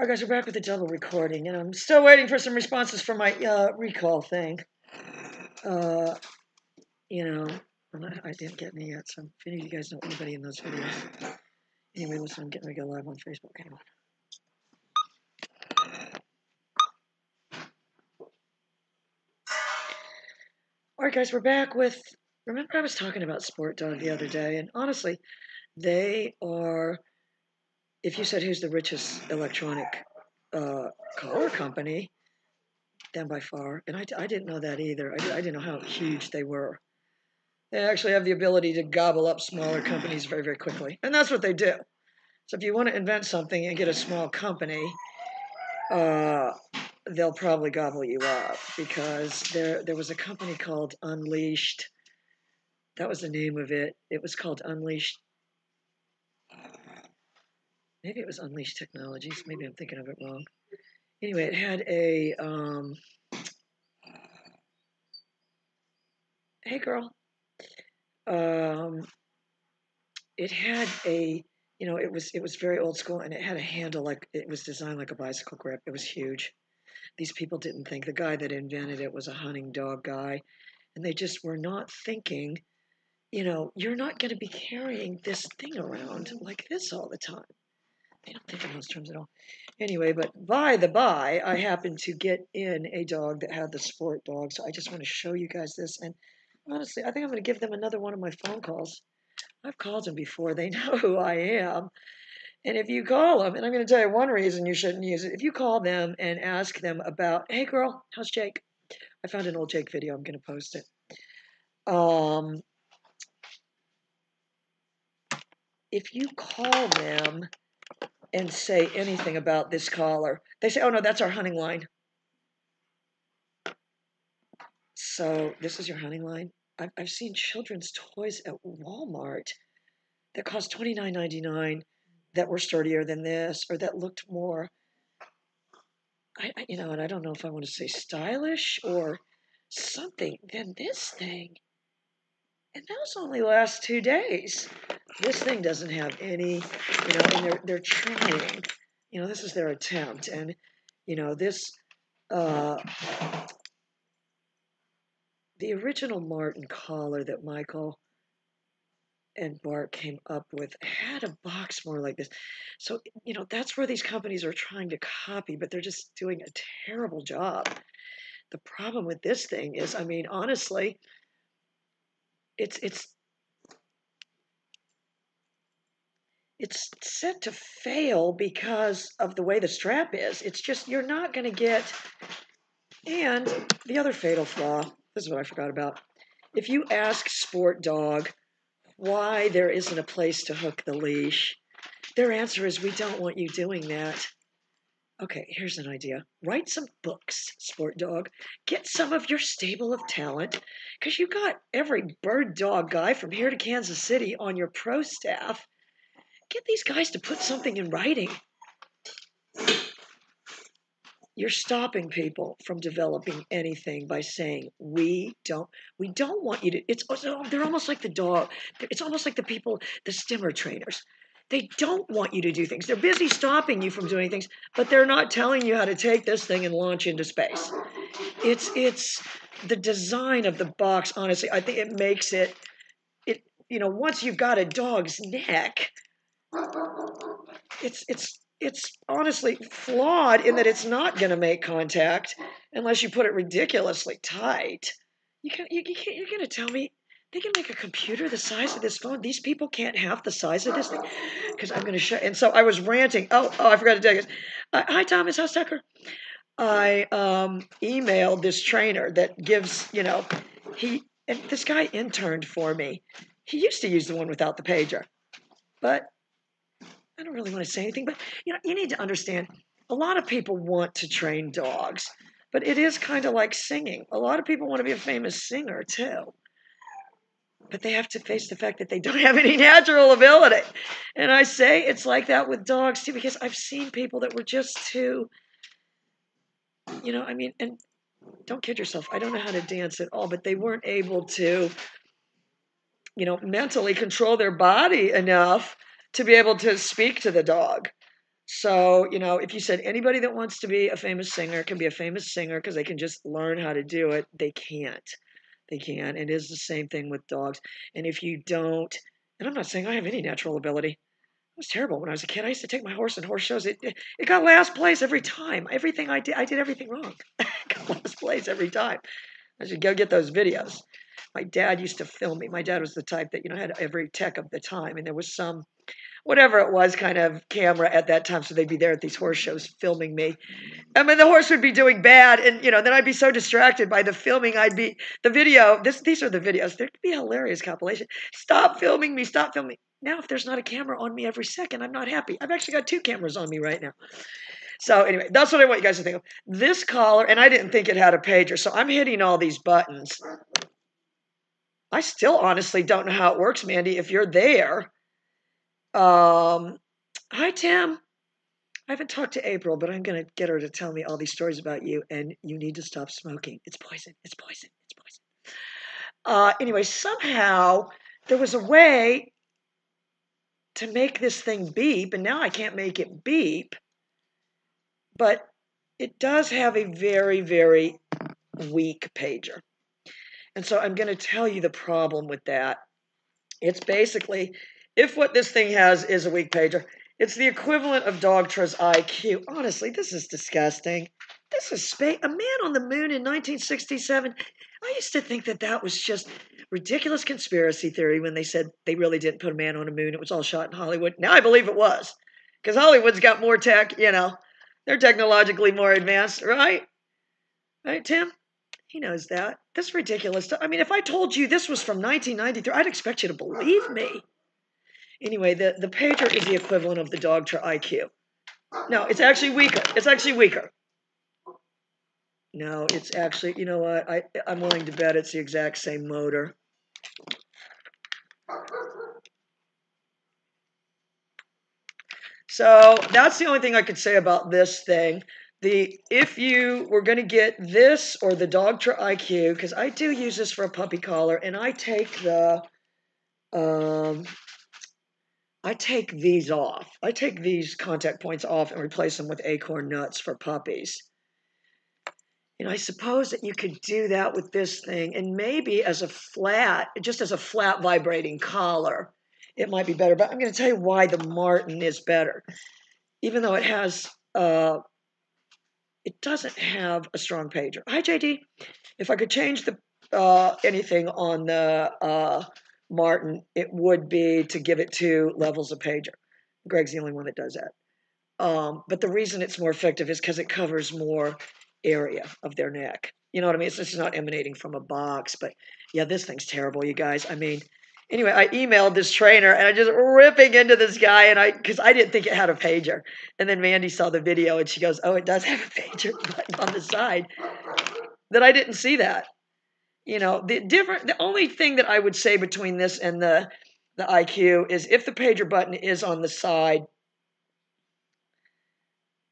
All right, guys, we're back with the double recording, and I'm still waiting for some responses from my recall thing. You know, I didn't get any yet, so if any of you guys know anybody in those videos. Anyway, listen, I'm getting ready to go live on Facebook. Hang on. All right, guys, we're back with. Remember, I was talking about Sport Dog the other day, and honestly, they are. If you said who's the richest electronic collar company, them by far, and I didn't know that either. I didn't know how huge they were. They actually have the ability to gobble up smaller companies very, very quickly, and that's what they do. So if you want to invent something and get a small company, they'll probably gobble you up, because there was a company called Unleashed. That was the name of it. It was called Unleashed. Maybe it was Unleashed Technologies. Maybe I'm thinking of it wrong. Anyway, it had a hey girl. It had a, it was very old school, and it had a handle like it was designed like a bicycle grip. It was huge. These people didn't think the guy that invented it was a hunting dog guy, and they just were not thinking, you're not going to be carrying this thing around like this all the time. They don't think in those terms at all. Anyway, but by the by, I happened to get in a dog that had the Sport Dog, so I just want to show you guys this. And honestly, I think I'm going to give them another one of my phone calls. I've called them before. They know who I am. And if you call them, and I'm going to tell you one reason you shouldn't use it. If you call them and ask them about, hey girl, how's Jake? I found an old Jake video. I'm going to post it. If you call them and say anything about this collar, they say, oh no, that's our hunting line. So this is your hunting line. I've seen children's toys at Walmart that cost $29.99 that were sturdier than this, or that looked more, and I don't know if I want to say stylish or something than this thing. And those only last 2 days. This thing doesn't have any, and they're trying. This is their attempt. And, this, the original Martin collar that Michael and Bart came up with had a box more like this. So, that's where these companies are trying to copy, but they're just doing a terrible job. The problem with this thing is, honestly, it's set to fail because of the way the strap is. It's just, you're not going to get. And the other fatal flaw, this is what I forgot about. If you ask Sport Dog why there isn't a place to hook the leash, their answer is, we don't want you doing that. Okay, here's an idea. Write some books, Sport Dog. Get some of your stable of talent, because you got every bird dog guy from here to Kansas City on your pro staff. Get these guys to put something in writing. You're stopping people from developing anything by saying, we don't want you to. They're almost like the dog. It's almost like the people, the stimmer trainers. They don't want you to do things. They're busy stopping you from doing things, but they're not telling you how to take this thing and launch into space. It's the design of the box, honestly. I think it makes it, once you've got a dog's neck, it's honestly flawed in that it's not going to make contact unless you put it ridiculously tight. You're going to tell me they can make a computer the size of this phone? These people can't have the size of this thing? Because I'm going to show. And so I was ranting. Oh, I forgot to tell you. Hi, Thomas. How's Tucker? I emailed this trainer that gives, and this guy interned for me. He used to use the one without the pager, but I don't really want to say anything. But you need to understand, a lot of people want to train dogs, but it is kind of like singing. A lot of people want to be a famous singer too, but they have to face the fact that they don't have any natural ability. And I say it's like that with dogs too, because I've seen people that were just too, and don't kid yourself, I don't know how to dance at all, but they weren't able to, mentally control their body enough to be able to speak to the dog. So, if you said anybody that wants to be a famous singer can be a famous singer because they can just learn how to do it, they can't. They can't. It is the same thing with dogs. And if you don't, and I'm not saying I have any natural ability. It was terrible when I was a kid. I used to take my horse in horse shows. It got last place every time. Everything I did everything wrong. It got last place every time. I should go get those videos. My dad used to film me. My dad was the type that had every tech of the time, and there was some whatever it was kind of camera at that time, so they'd be there at these horse shows filming me. I mean, the horse would be doing bad, and then I'd be so distracted by the filming. I'd be the video. These are the videos. There could be a hilarious compilation. Stop filming me! Stop filming. Now, if there's not a camera on me every second, I'm not happy. I've actually got 2 cameras on me right now. So anyway, that's what I want you guys to think of. This collar, and I didn't think it had a pager, so I'm hitting all these buttons. I still honestly don't know how it works, Mandy. If you're there, hi Tim. I haven't talked to April, but I'm going to get her to tell me all these stories about you, and you need to stop smoking. It's poison. It's poison. It's poison. Anyway, somehow there was a way to make this thing beep, and now I can't make it beep, but it does have a very, very weak pager. And so I'm going to tell you the problem with that. It's basically, if what this thing has is a weak pager, it's the equivalent of Dogtra's IQ. Honestly, this is disgusting. This is space. A Man on the Moon in 1967. I used to think that was just ridiculous conspiracy theory when they said they really didn't put a man on the moon. It was all shot in Hollywood. Now I believe it was, because Hollywood's got more tech, They're technologically more advanced, right? Right, Tim? He knows that. That's ridiculous. I mean, if I told you this was from 1993, I'd expect you to believe me. Anyway, the pager is the equivalent of the Dogtra IQ. No, it's actually weaker. It's actually weaker. No, it's actually, you know what? I'm willing to bet it's the exact same motor. So that's the only thing I could say about this thing. If you were going to get this or the Dogtra IQ, because I do use this for a puppy collar, and I take these off. I take these contact points off and replace them with acorn nuts for puppies. And I suppose that you could do that with this thing, and maybe just as a flat vibrating collar, it might be better. But I'm going to tell you why the Martin is better. Even though it doesn't have a strong pager. Hi, JD. If I could change anything on the Martin, it would be to give it 2 levels of pager. Greg's the only one that does that. But the reason it's more effective is because it covers more area of their neck. You know what I mean? It's just not emanating from a box. But yeah, this thing's terrible, you guys. I mean, anyway, I emailed this trainer, and I just ripping into this guy, and because I didn't think it had a pager. And then Mandy saw the video, and she goes, "Oh, it does have a pager button on the side." That I didn't see that. The only thing that I would say between this and the IQ is if the pager button is on the side,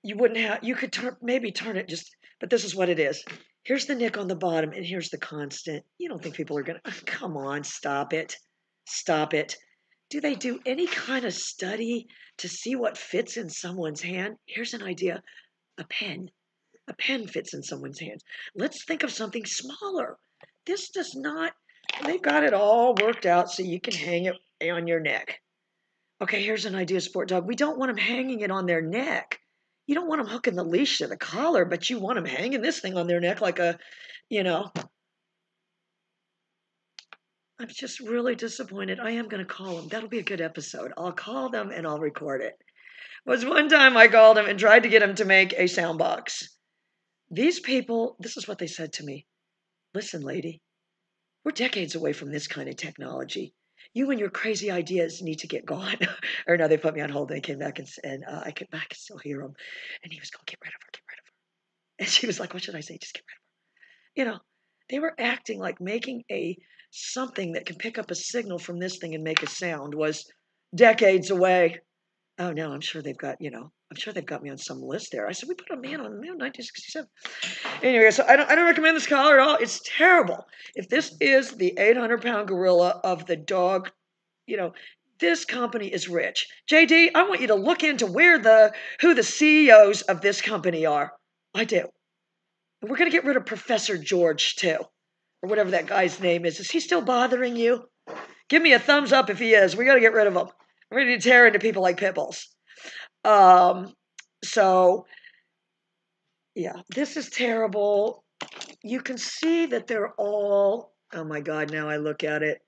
you could maybe turn it but this is what it is. Here's the nick on the bottom, and here's the constant. You don't think people are going to, come on, stop it. Stop it. Do they do any kind of study to see what fits in someone's hand? Here's an idea. A pen. A pen fits in someone's hands. Let's think of something smaller. This does not, they've got it all worked out so you can hang it on your neck. Okay, here's an idea, Sport Dog. We don't want them hanging it on their neck. You don't want them hooking the leash to the collar, but you want them hanging this thing on their neck like I'm just really disappointed. I am going to call them. That'll be a good episode. I'll call them and I'll record it. Was one time I called them and tried to get them to make a sound box. These people, this is what they said to me. Listen, lady, we're decades away from this kind of technology. You and your crazy ideas need to get gone. Or no, they put me on hold. And they came back and I could still hear him. And he was going, get rid of her, get rid of her. And she was like, what should I say? Just get rid of her. They were acting like making something that can pick up a signal from this thing and make a sound was decades away. Oh, no, I'm sure they've got me on some list there. I said, we put a man on the moon, 1967. Anyway, so I don't recommend this collar at all. It's terrible. If this is the 800-pound gorilla of the dog, This company is rich. JD, I want you to look into who the CEOs of this company are. I do. And we're going to get rid of Professor George, too. Or whatever that guy's name is. Is he still bothering you? Give me a thumbs up if he is. We got to get rid of him. We're ready to tear into people like pit bulls. So, yeah, this is terrible. You can see that they're all, oh my God, now I look at it.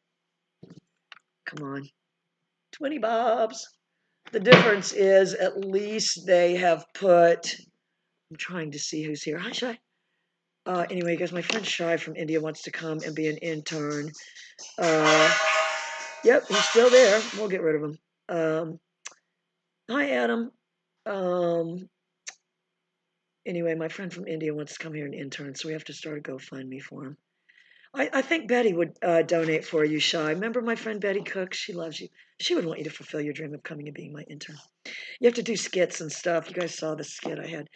Come on. 20 bobs. The difference is at least they have put, I'm trying to see who's here. Hi, Shai. Anyway, guys, my friend Shai from India wants to come and be an intern. Yep, he's still there. We'll get rid of him. Hi, Adam. Anyway, my friend from India wants to come here and intern, so we have to start a GoFundMe for him. I think Betty would donate for you, Shai. Remember my friend Betty Cook? She loves you. She would want you to fulfill your dream of coming and being my intern. You have to do skits and stuff. You guys saw the skit I had.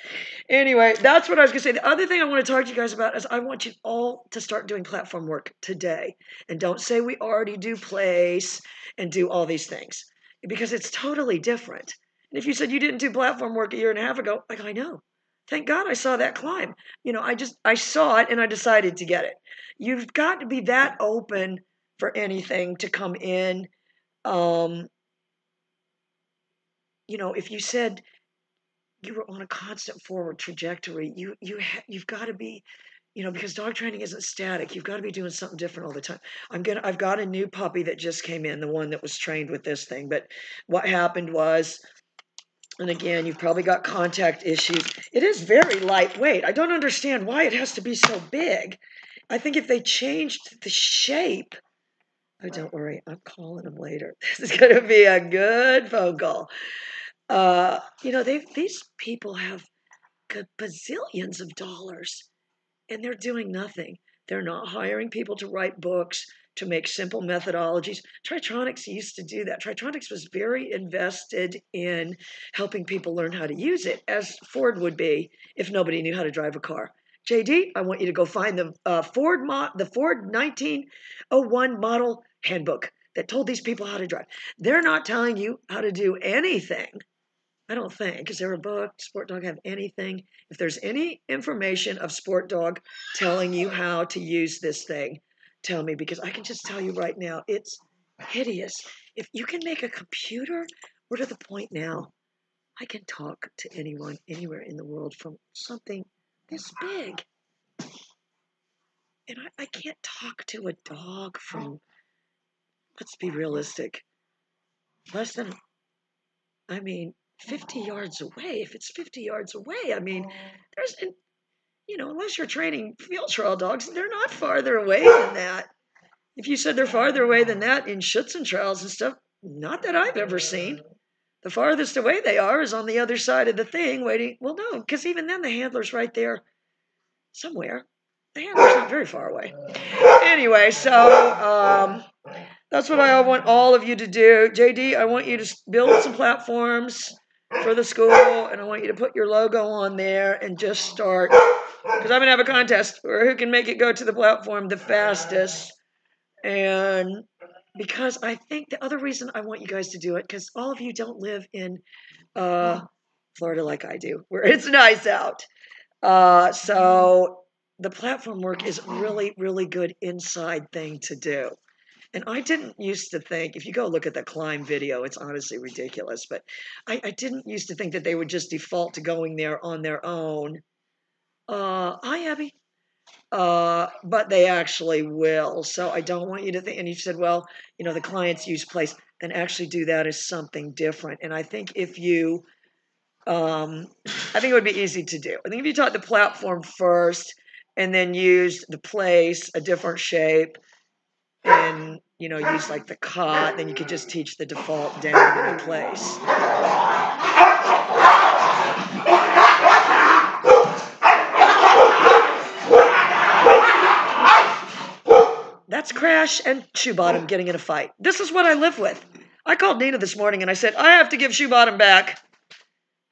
Anyway, that's what I was going to say. The other thing I want to talk to you guys about is I want you all to start doing platform work today. And don't say we already do place and do all these things, because it's totally different. And if you said you didn't do platform work a year and a half ago, like, I know. Thank God I saw that climb. I saw it and I decided to get it. You've got to be that open for anything to come in. If you said you were on a constant forward trajectory, you've got to be, because dog training isn't static. You've got to be doing something different all the time. I've got a new puppy that just came in, the one that was trained with this thing. But what happened was, and again, you've probably got contact issues. It is very lightweight. I don't understand why it has to be so big. I think if they changed the shape, oh, don't worry, I'm calling them later. This is going to be a good phone call. These people have bazillions of dollars, and they're doing nothing. They're not hiring people to write books, to make simple methodologies. Tritronics used to do that. Tritronics was very invested in helping people learn how to use it, as Ford would be if nobody knew how to drive a car. JD, I want you to go find the Ford 1901 model handbook that told these people how to drive. They're not telling you how to do anything. I don't think. Is there a book, Sport Dog, have anything? If there's any information of Sport Dog telling you how to use this thing, tell me, because I can just tell you right now, it's hideous. If you can make a computer, we're to the point now, I can talk to anyone, anywhere in the world from something this big. And I can't talk to a dog from, let's be realistic, less than, 50 yards away. If it's 50 yards away, there's, unless you're training field trial dogs, they're not farther away than that. If you said they're farther away than that in Schutzhund trials and stuff, not that I've ever seen. The farthest away they are is on the other side of the thing waiting. Well, no, because even then the handler's right there somewhere. The handler's not very far away. Anyway, so that's what I want all of you to do. JD, I want you to build some platforms for the school, and I want you to put your logo on there and just start. Because I'm going to have a contest for who can make it go to the platform the fastest. And because I think the other reason I want you guys to do it, because all of you don't live in Florida like I do, where it's nice out. So the platform work is really, really good inside thing to do. And I didn't used to think, if you go look at the climb video, it's honestly ridiculous. But I didn't used to think that they would just default to going there on their own. Hi, Abby. But they actually will. So I don't want you to think, and you said, well, the clients use place, then actually do that as something different. And I think if you, I think it would be easy to do. I think if you taught the platform first and then used the place, a different shape, and, use like the cot, then you could just teach the default down in the place. That's Crash and Shoe Bottom getting in a fight. This is what I live with. I called Nina this morning and I said, I have to give Shoe Bottom back.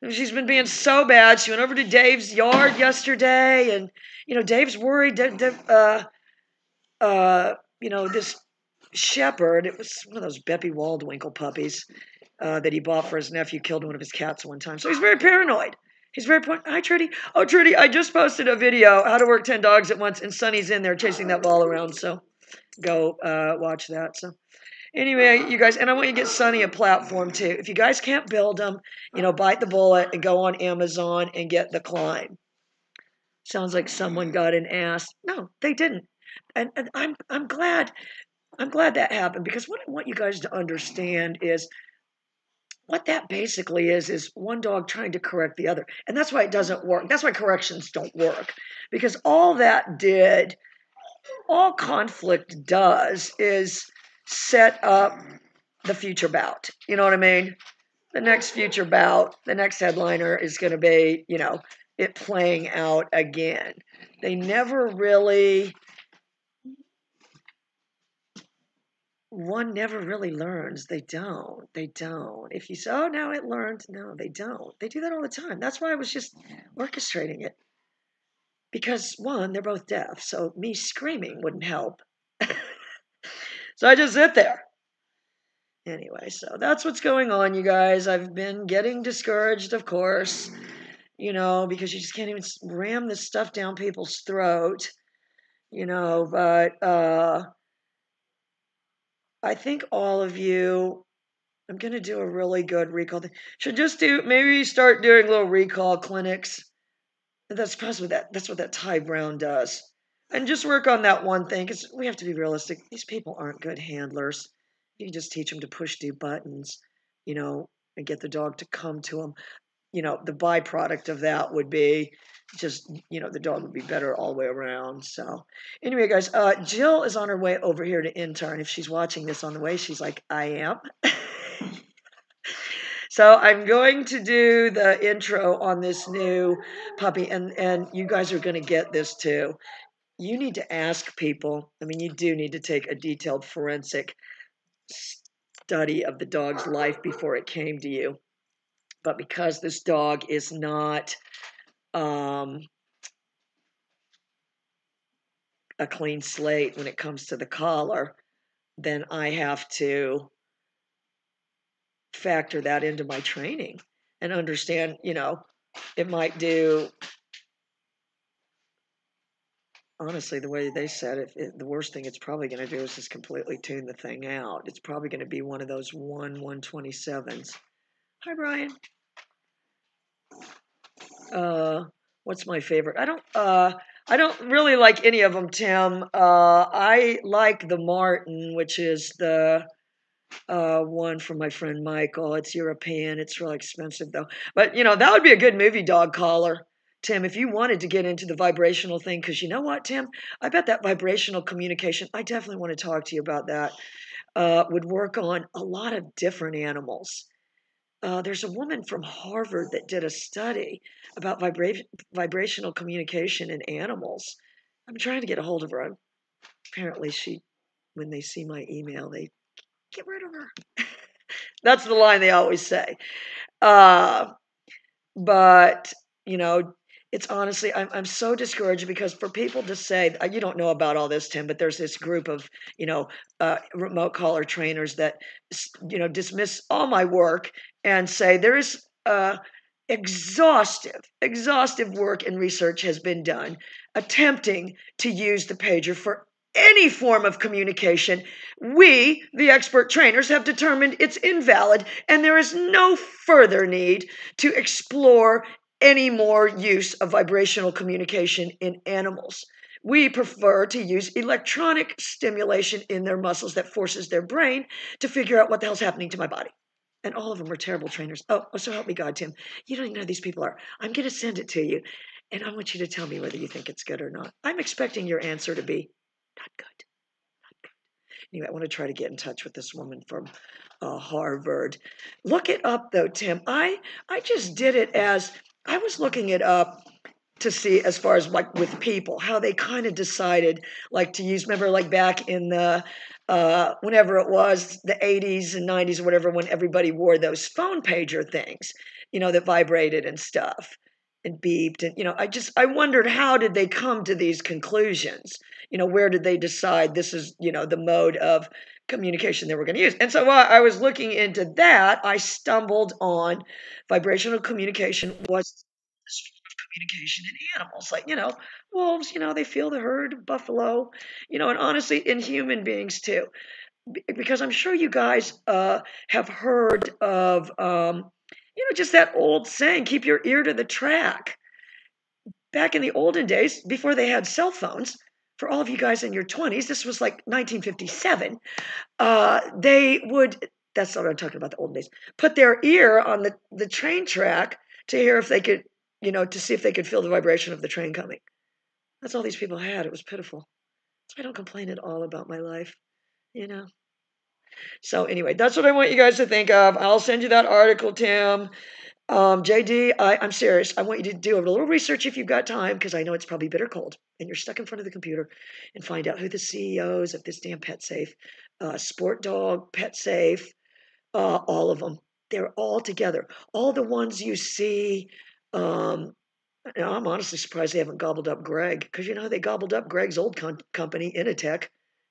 She's been being so bad. She went over to Dave's yard yesterday, and, Dave's worried that, this shepherd. It was one of those Beppy Waldwinkle puppies that he bought for his nephew. Killed one of his cats one time. So he's very paranoid. He's very hi, Trudy. Oh, Trudy, I just posted a video, how to work 10 dogs at once, and Sonny's in there chasing that ball around. So go watch that. So anyway, you guys, and I want you to get Sonny a platform too. If you guys can't build them, bite the bullet and go on Amazon and get the Climb. Sounds like someone got an ass. No, they didn't. And I'm glad that happened, because what I want you guys to understand is what that basically is one dog trying to correct the other. And that's why it doesn't work. That's why corrections don't work. Because all conflict does is set up the future bout. You know what I mean? The next future bout, the next headliner is going to be, it playing out again. They never really, one never really learns. They don't. If you say, oh, now it learned. No, they don't. They do that all the time. That's why I was just orchestrating it. Because, one, they're both deaf, so me screaming wouldn't help. So I just sit there. Anyway, so that's what's going on, you guys. I've been getting discouraged, of course, because you just can't even ram this stuff down people's throat, but I think all of you, I'm going to do a really good recall thing. Should just maybe start doing little recall clinics. That's what that Ty Brown does. And just work on that one thing, because we have to be realistic. These people aren't good handlers. You can just teach them to push do buttons, and get the dog to come to them. The byproduct of that would be just, the dog would be better all the way around. So anyway, guys, Jill is on her way over here to intern. If she's watching this on the way, she's like, I am. So I'm going to do the intro on this new puppy, and you guys are going to get this too. You need to ask people. I mean, you do need to take a detailed forensic study of the dog's life before it came to you. But because this dog is not a clean slate when it comes to the collar, then I have to factor that into my training and understand, it might do, honestly, the way they said it, the worst thing it's probably going to do is just completely tune the thing out. It's probably going to be one of those 127s. Hi, Brian. What's my favorite? I don't really like any of them, Tim. I like the Martin, which is the one from my friend Michael. It's European. It's really expensive though. But that would be a good movie dog collar, Tim, if you wanted to get into the vibrational thing. Because you know what, Tim? I bet that vibrational communication, I definitely want to talk to you about that, would work on a lot of different animals. There's a woman from Harvard that did a study about vibrational communication in animals. I'm trying to get a hold of her. Apparently, when they see my email, they get rid of her. That's the line they always say. But it's honestly, I'm so discouraged, because for people to say, you don't know about all this, Tim, but there's this group of remote collar trainers that dismiss all my work and say there is exhaustive work and research has been done attempting to use the pager for any form of communication. We, the expert trainers, have determined it's invalid, and there is no further need to explore any more use of vibrational communication in animals. We prefer to use electronic stimulation in their muscles that forces their brain to figure out what the hell's happening to my body. And all of them are terrible trainers. Oh, so help me God, Tim. You don't even know who these people are. I'm going to send it to you, and I want you to tell me whether you think it's good or not. I'm expecting your answer to be not good. Not good. Anyway, I want to try to get in touch with this woman from Harvard. Look it up, though, Tim. I just did it as I was looking it up to see, as far as like with people, how they kind of decided like to use. Remember, like back in the whenever it was, the 80s and 90s or whatever, when everybody wore those phone pager things, that vibrated and stuff and beeped. And, I wondered, how did they come to these conclusions? Where did they decide this is, the mode of communication they were going to use. And so while I was looking into that, I stumbled on vibrational communication was communication in animals. Like, wolves, they feel the herd, buffalo, and honestly, in human beings too. Because I'm sure you guys have heard of, just that old saying, keep your ear to the track. Back in the olden days, before they had cell phones, for all of you guys in your 20s, this was like 1957, they would, that's not what I'm talking about, the olden days, put their ear on the train track to hear if they could, to see if they could feel the vibration of the train coming. That's all these people had. It was pitiful. So I don't complain at all about my life, you know. So anyway, that's what I want you guys to think of. I'll send you that article, Tim. JD, I'm serious. I want you to do a little research if you've got time, because I know it's probably bitter cold, and you're stuck in front of the computer, and find out who the CEOs of this damn PetSafe, Sport Dog, PetSafe, all of them. They're all together. All the ones you see. I'm honestly surprised they haven't gobbled up Greg, because they gobbled up Greg's old company, Initech.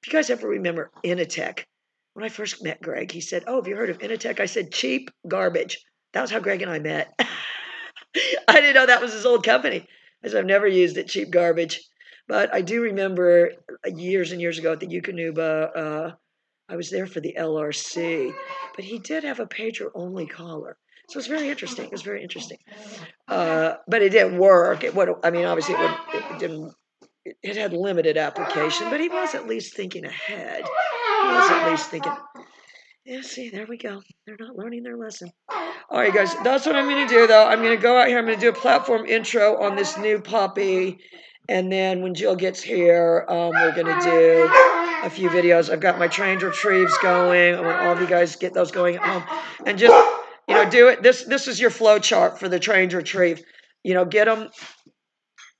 If you guys ever remember Initech, when I first met Greg, he said, "Oh, have you heard of Initech?" I said, "Cheap garbage." That was how Greg and I met. I didn't know that was his old company. I said, "I've never used it, cheap garbage." But I do remember years and years ago at the Eukanuba, I was there for the LRC, but he did have a pager-only collar. So it's very interesting. It was very interesting. But it didn't work. Obviously it didn't, it had limited application, but he was at least thinking ahead. He was at least thinking, yeah, see, there we go. They're not learning their lesson. All right, guys, that's what I'm going to do, though. I'm going to go out here. I'm going to do a platform intro on this new puppy. And then when Jill gets here, we're going to do a few videos. I've got my trained retrieves going. I want all of you guys to get those going at home. And just, do it. This is your flow chart for the trained retrieve. Get them,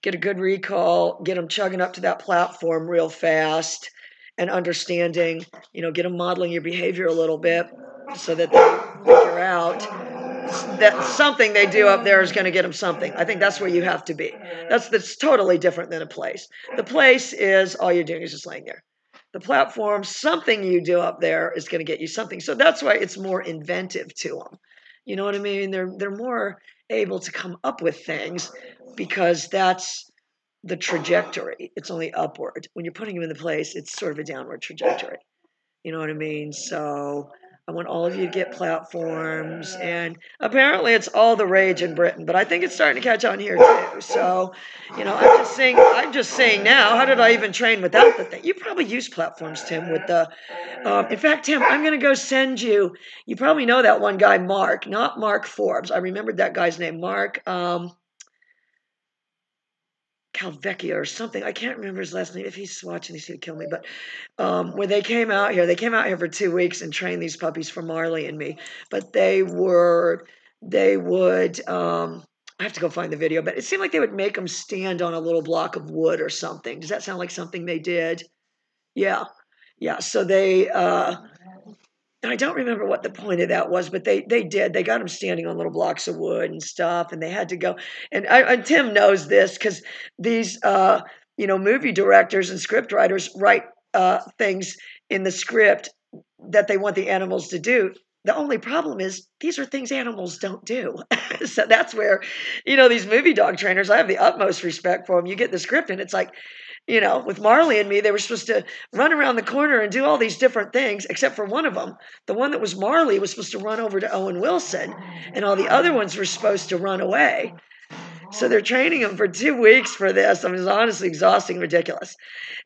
get a good recall, get them chugging up to that platform real fast and understanding, get them modeling your behavior a little bit so that they figure out that something they do up there is going to get them something. I think that's where you have to be. That's totally different than a place. The place is all you're doing is just laying there. The platform, something you do up there is going to get you something. So that's why it's more inventive to them. You know what I mean? They're more able to come up with things because that's the trajectory. It's only upward. When you're putting them in the place, it's sort of a downward trajectory. You know what I mean? So I want all of you to get platforms, and apparently it's all the rage in Britain, but I think it's starting to catch on here too. So, I'm just saying now, how did I even train without the thing? You probably use platforms, Tim, with the, in fact, Tim, I'm going to go send you probably know that one guy, Mark, not Mark Forbes. I remembered that guy's name, Mark, Calvecchia or something. I can't remember his last name. If he's watching this, he'd kill me. But when they came out here for 2 weeks and trained these puppies for Marley and me. But they would, I have to go find the video, but it seemed like they would make them stand on a little block of wood or something. Does that sound like something they did? Yeah. Yeah. So they, I don't remember what the point of that was, but they did. They got them standing on little blocks of wood and stuff, and they had to go. And Tim knows this because these, movie directors and script writers write things in the script that they want the animals to do. The only problem is these are things animals don't do. So that's where, these movie dog trainers, I have the utmost respect for them. You get the script and it's like, with Marley and me, they were supposed to run around the corner and do all these different things, except for one of them. The one that was Marley was supposed to run over to Owen Wilson, and all the other ones were supposed to run away. So they're training them for 2 weeks for this. I mean, it's honestly exhausting, ridiculous.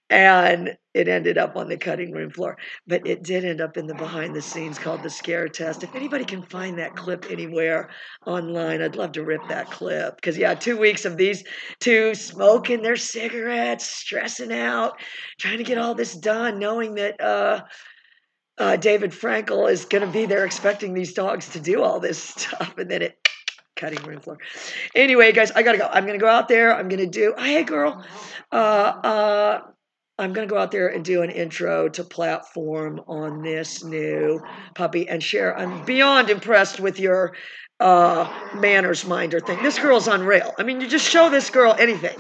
And it ended up on the cutting room floor. But it did end up in the behind the scenes called the scare test. If anybody can find that clip anywhere online, I'd love to rip that clip. Because, 2 weeks of these two smoking their cigarettes, stressing out, trying to get all this done, knowing that David Frankel is going to be there expecting these dogs to do all this stuff. And then it cutting room floor. Anyway, guys, I gotta go. I'm gonna go out there. I'm gonna do. Hey, girl. I'm gonna go out there and do an intro to platform on this new puppy and share. I'm beyond impressed with your manners minder thing. This girl's unreal. I mean, you just show this girl anything,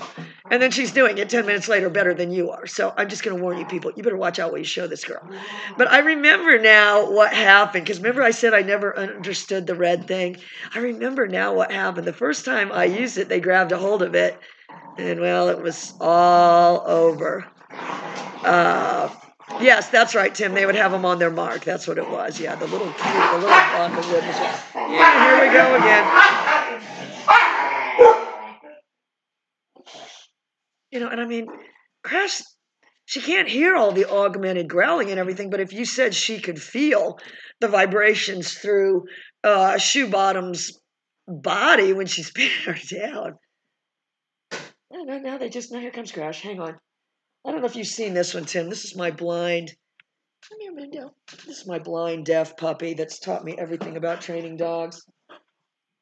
And then she's doing it 10 minutes later better than you are. So I'm just going to warn you people, you better watch out what you show this girl. But I remember now what happened, because remember I said I never understood the red thing? I remember now what happened. The first time I used it, they grabbed a hold of it, and well, it was all over. Yes, that's right, Tim. They would have them on their mark. That's what it was. Yeah, the little block of wood. Yeah, here we go again. You know, and I mean, Crash, she can't hear all the augmented growling and everything, but if you said she could feel the vibrations through Shoe Bottom's body when she's pinning her down. Now here comes Crash. Hang on. I don't know if you've seen this one, Tim. This is my blind. Come here, Mendo. This is my blind deaf puppy that's taught me everything about training dogs.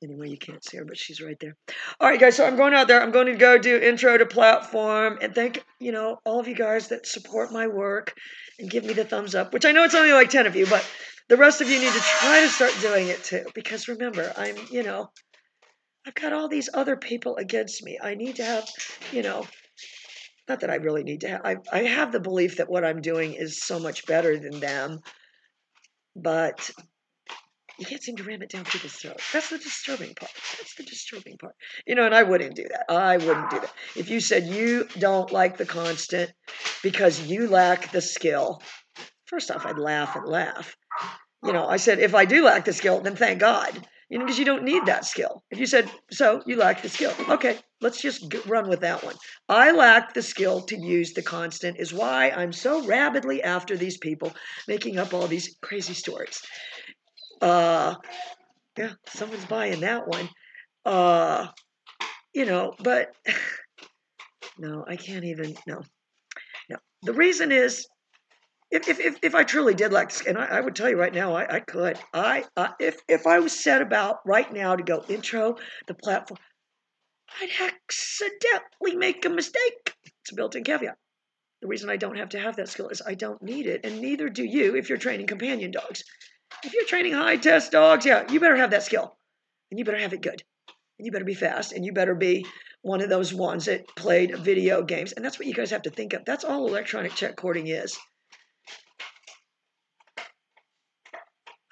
Anyway, you can't see her, but she's right there. All right, guys, so I'm going out there. I'm going to go do intro to platform and thank, all of you guys that support my work and give me the thumbs up, which I know it's only like 10 of you, but the rest of you need to try to start doing it too. Because remember, I've got all these other people against me. I need to have, not that I really need to have, I have the belief that what I'm doing is so much better than them, but you can't seem to ram it down people's throats. That's the disturbing part. And I wouldn't do that. I wouldn't do that. If you said you don't like the constant because you lack the skill, first off, I'd laugh and laugh. I said, if I do lack the skill, then thank God. Because you don't need that skill. If you said, so you lack the skill. Okay, let's just run with that one. I lack the skill to use the constant is why I'm so rabidly after these people making up all these crazy stories. Yeah, someone's buying that one. But no, I can't even, no. The reason is, if I truly did like this, and I would tell you right now, I could. If I was set about right now to go intro the platform, I'd accidentally make a mistake. It's a built-in caveat. The reason I don't have to have that skill is I don't need it, and neither do you if you're training companion dogs. If you're training high-test dogs, yeah, you better have that skill, and you better have it good, and you better be fast, and you better be one of those ones that played video games, and that's what you guys have to think of. That's all electronic check cording is.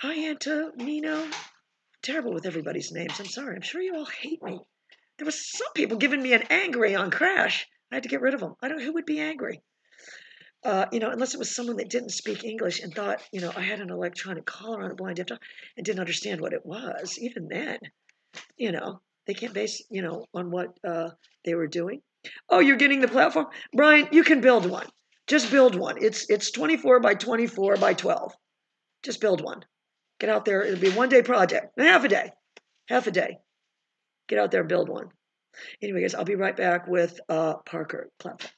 Hi, Antonino. Terrible with everybody's names. I'm sorry. I'm sure you all hate me. There was some people giving me an angry on Crash. I had to get rid of them. I don't know who would be angry. Unless it was someone that didn't speak English and thought, I had an electronic collar on a blind deaf dog and didn't understand what it was. Even then, they can't base, on what they were doing. Oh, you're getting the platform? Brian, you can build one. Just build one. It's 24 by 24 by 12. Just build one. Get out there. It'll be a one-day project. Half a day. Get out there and build one. Anyway, guys, I'll be right back with Parker platform.